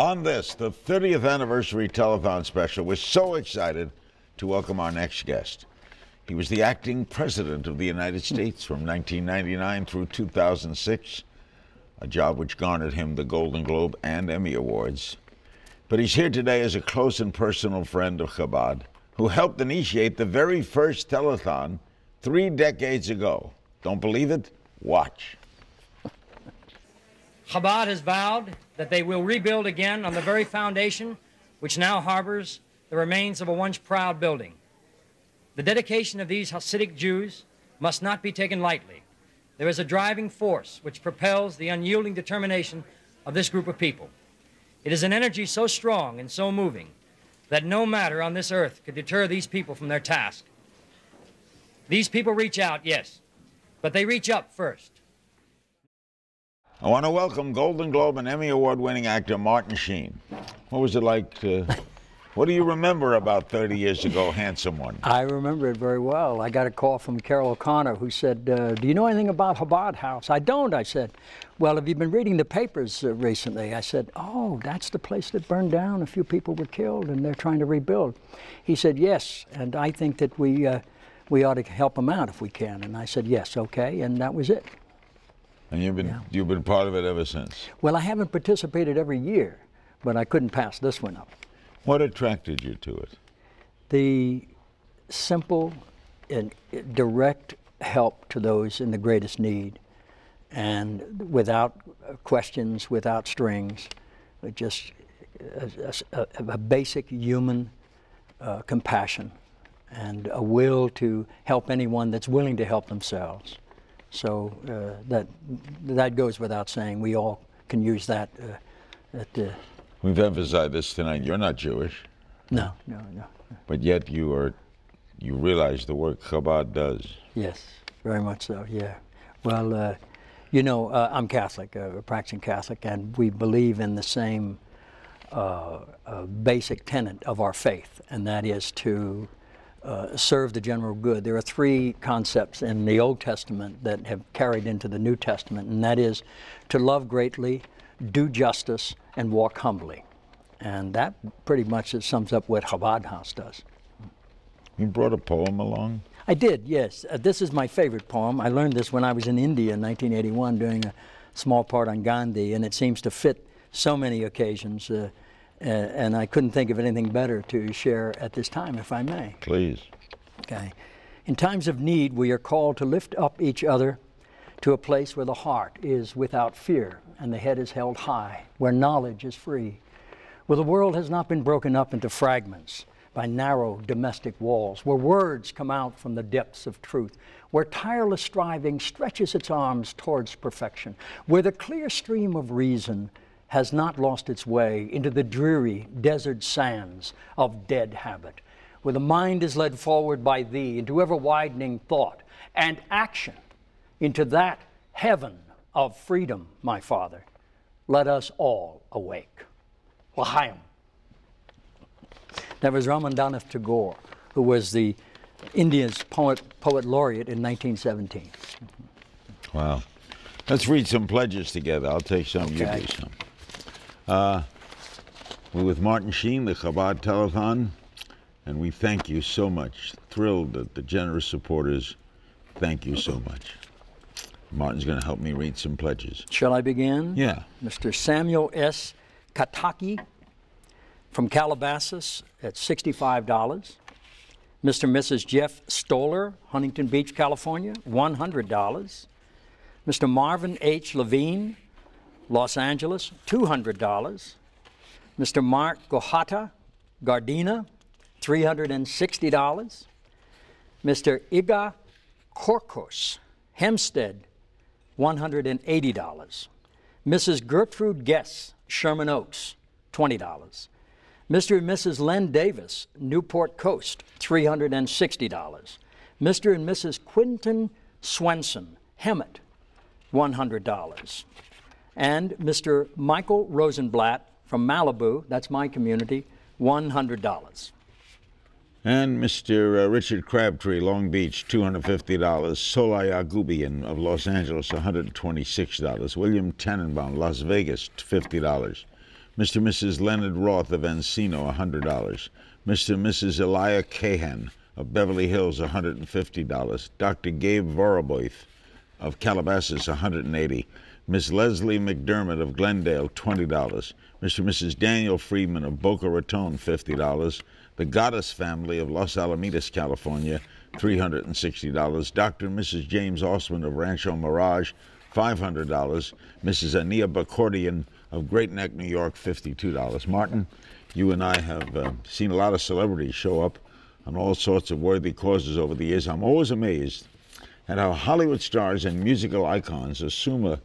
On this, the 30th anniversary telethon special, we're so excited to welcome our next guest. He was the acting president of the United States from 1999 through 2006, a job which garnered him the Golden Globe and Emmy Awards. But he's here today as a close and personal friend of Chabad, who helped initiate the very first telethon 3 decades ago. Don't believe it? Watch. Chabad has vowed that they will rebuild again on the very foundation which now harbors the remains of a once proud building. The dedication of these Hasidic Jews must not be taken lightly. There is a driving force which propels the unyielding determination of this group of people. It is an energy so strong and so moving that no matter on this earth could deter these people from their task. These people reach out, yes, but they reach up first. I want to welcome Golden Globe and Emmy Award-winning actor Martin Sheen. What was it like to... What do you remember about 30 years ago, handsome one? I remember it very well. I got a call from Carol O'Connor who said, do you know anything about Chabad House? I don't, I said. Well, have you been reading the papers recently? I said, oh, that's the place that burned down. A few people were killed and they're trying to rebuild. He said, yes, and I think that we ought to help them out if we can. And I said, yes, okay, and that was it. And you've been part of it ever since? Well, I haven't participated every year, but I couldn't pass this one up. What attracted you to it? The simple and direct help to those in the greatest need, and without questions, without strings, just a basic human compassion and a will to help anyone that's willing to help themselves. So that goes without saying. We all can use that. We've emphasized this tonight. You're not Jewish. No. But yet you realize the work Chabad does. Yes, very much so, yeah. Well, you know, I'm Catholic, a practicing Catholic, and we believe in the same basic tenet of our faith, and that is to serve the general good. There are 3 concepts in the Old Testament that have carried into the New Testament, and that is to love greatly, do justice, and walk humbly. And that pretty much sums up what Chabad House does. You brought a poem along? I did, yes. This is my favorite poem. I learned this when I was in India in 1981 doing a small part on Gandhi, and it seems to fit so many occasions, and I couldn't think of anything better to share at this time, if I may. Please. Okay. In times of need, we are called to lift up each other to a place where the heart is without fear and the head is held high, where knowledge is free, where the world has not been broken up into fragments by narrow domestic walls, where words come out from the depths of truth, where tireless striving stretches its arms towards perfection, where the clear stream of reason has not lost its way into the dreary desert sands of dead habit, where the mind is led forward by thee into ever-widening thought and action, into that heaven of freedom, my Father. Let us all awake. L'chaim. That was Rabindranath Tagore, who was the India's poet laureate in 1917. Wow. Let's read some pledges together. I'll take some, okay. You do some. We're with Martin Sheen, the Chabad Telethon, and we thank you so much. Thrilled that the generous supporters, thank you so much. Martin's going to help me read some pledges. Shall I begin? Yeah. Mr. Samuel S. Kataki from Calabasas at $65. Mr. and Mrs. Jeff Stoller, Huntington Beach, California, $100. Mr. Marvin H. Levine, Los Angeles, $200. Mr. Mark Gohata, Gardena, $360. Mr. Iga Korkos, Hempstead, $180. Mrs. Gertrude Guess, Sherman Oaks, $20. Mr. and Mrs. Len Davis, Newport Coast, $360. Mr. and Mrs. Quinton Swenson, Hemet, $100. And Mr. Michael Rosenblatt from Malibu, that's my community, $100. And Mr. Richard Crabtree, Long Beach, $250. Solaya Gubian of Los Angeles, $126. William Tannenbaum, Las Vegas, $50. Mr. and Mrs. Leonard Roth of Encino, $100. Mr. and Mrs. Elia Cahan of Beverly Hills, $150. Dr. Gabe Voroboith of Calabasas, $180. Miss Leslie McDermott of Glendale, $20. Mr. and Mrs. Daniel Friedman of Boca Raton, $50. The Goddess family of Los Alamitos, California, $360. Dr. and Mrs. James Osman of Rancho Mirage, $500. Mrs. Ania Bakordian of Great Neck, New York, $52. Martin, you and I have seen a lot of celebrities show up on all sorts of worthy causes over the years. I'm always amazed at how Hollywood stars and musical icons assume a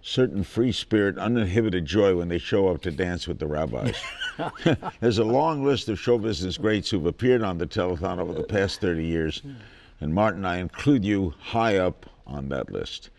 certain free spirit, uninhibited joy when they show up to dance with the rabbis. There's a long list of show business greats who've appeared on the telethon over the past 30 years, and Martin, I include you high up on that list.